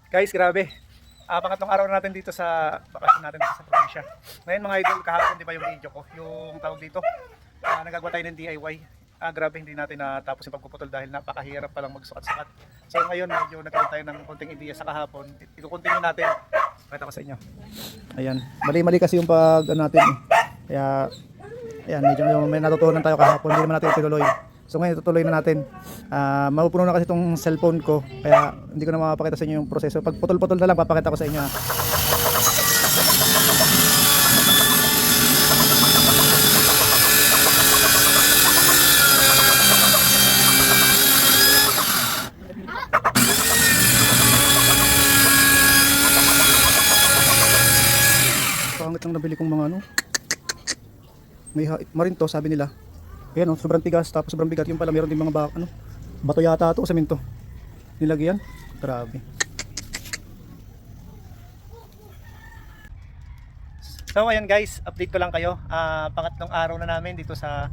Guys, grabe. Pangatlong araw na natin dito sa bakasyon natin dito sa probinsya. Ngayon mga idol, kahapon di ba yung video ko, yung tawag dito, nagagawa tayo ng DIY. Grabe, hindi natin natapos yung pagpuputol dahil napakahirap palang magsukat-sukat. So ngayon, medyo nagkaroon tayo ng konting ideya sa kahapon. I-continue natin. Pakita ko sa inyo. Ayan, mali-mali kasi yung pag natin. Kaya, ayan, medyo may natutunan tayo kahapon. Hindi naman natin ituloy. So ngayon tutuloy na natin. Mapupuno na kasi itong cellphone ko, kaya hindi ko na mapakita sa inyo yung proseso. Pag putol-putol na lang papakita ko sa inyo. Pangit lang nabili kong mga ano. May hait marin to, sabi nila. Ayan, sobrang tigas, tapos sobrang bigat. Yung pala meron din mga bato yata ito, semento nilagyan. Grabe. So ayan guys, update ko lang kayo. Pangatlong araw na namin dito sa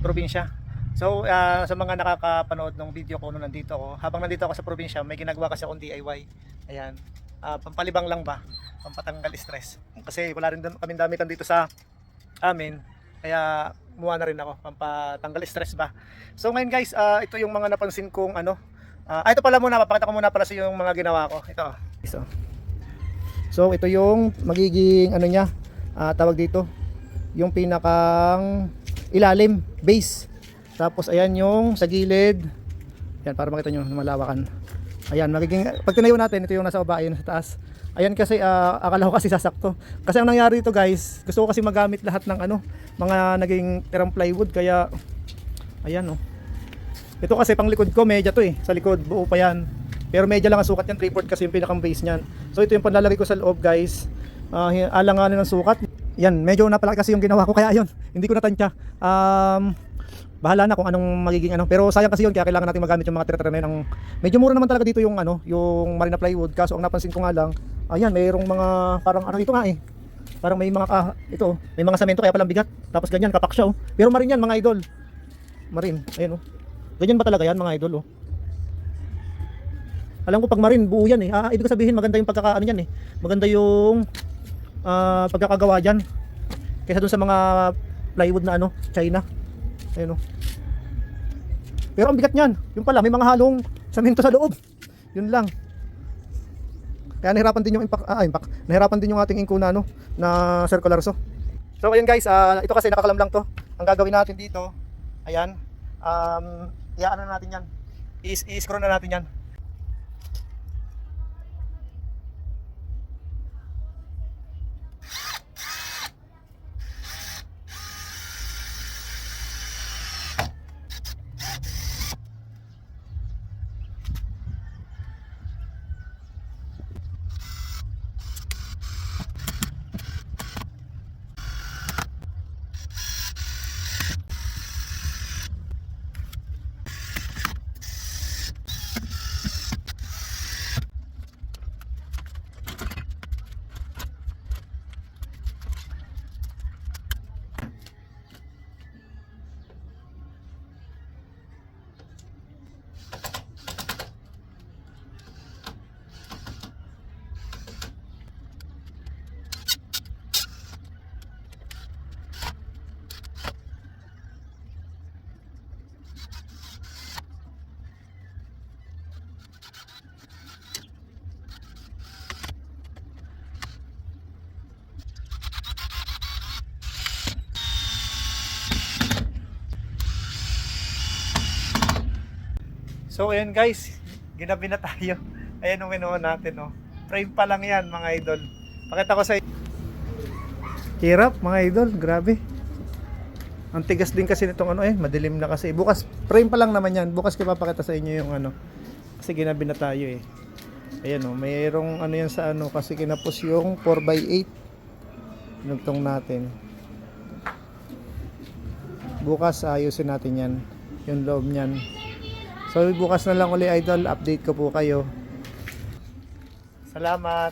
probinsya. So sa mga nakakapanood ng video ko nung nandito ako, habang nandito ako sa probinsya, may ginagawa kasi akong DIY. Ayan, pampalibang lang ba, pampatanggal stress. Kasi wala rin kami damitan dito sa amin. Kaya muha na rin ako, pampatanggal stress ba. So ngayon guys, ito yung mga napansin kong ano. Ito pala muna, papakita ko muna pala sa yung mga ginawa ko. Ito. So ito yung magiging ano niya, tawag dito, yung pinakang ilalim, base. Tapos ayan yung sa gilid. Yan, para makita nyo malawakan. Ayan, magiging, pag tinayo natin, ito yung nasa baba, ayun sa taas. Ayan kasi, akala ko kasi sasakto. Kasi ang nangyari dito guys, gusto ko kasi magamit lahat ng ano, mga naging tirang plywood. Kaya, ayan oh. Ito kasi pang likod ko, medya to eh. Sa likod, buo pa yan. Pero medya lang ang sukat yan, 3/4 kasi yung pinakang base nyan. So ito yung panlalagay ko sa loob guys. Alanganin ng sukat. Yan, medyo napalaki kasi yung ginawa ko. Kaya ayun, hindi ko natantya. Bahala na kung anong magiging ano, pero sayang kasi yun, kaya kailangan natin magamit yung mga tira-tira na yun. Medyo mura naman talaga dito yung ano, yung marina plywood. Kaso ang napansin ko nga lang, ayan, mayroong mga parang ano dito nga eh. Parang may mga ito, may mga semento kaya palang bigat. Tapos ganyan, kapak siya oh. Pero marin yan mga idol. Marin, ayun oh. Ganyan ba talaga yan mga idol oh. Alam ko pag marin, buo yan eh. Ibig sabihin maganda yung pagkakaano yan eh. Maganda yung pagkakagawa diyan. Kaysa dun sa mga plywood na ano, China. Ayun oh. Pero ang bigat niyan, yung pala may mga halong semento sa loob. Yun lang. Kaya nahirapan din yung impact. Nahirapan din yung ating inko na ano, na circular saw. So ayun guys, ito kasi nakakalam lang to. Ang gagawin natin dito, ayan, iaano na natin yan. I-screw na natin yan. So ayan guys, ginabi na tayo. Ayan ang kinuha natin oh. Frame pa lang yan mga idol. Pakita ko sa inyo. Hirap mga idol, grabe. Ang tigas din kasi nitong ano madilim na kasi. Bukas, frame pa lang naman yan. Bukas ko papakita sa inyo yung ano. Kasi ginabi na tayo eh. Ayan oh, mayroong ano yan sa ano. Kasi kinapos yung 4x8. Nagtong natin. Bukas ayusin natin yan. Yung loob niyan. So bukas na lang uli idol, update ko po kayo. Salamat.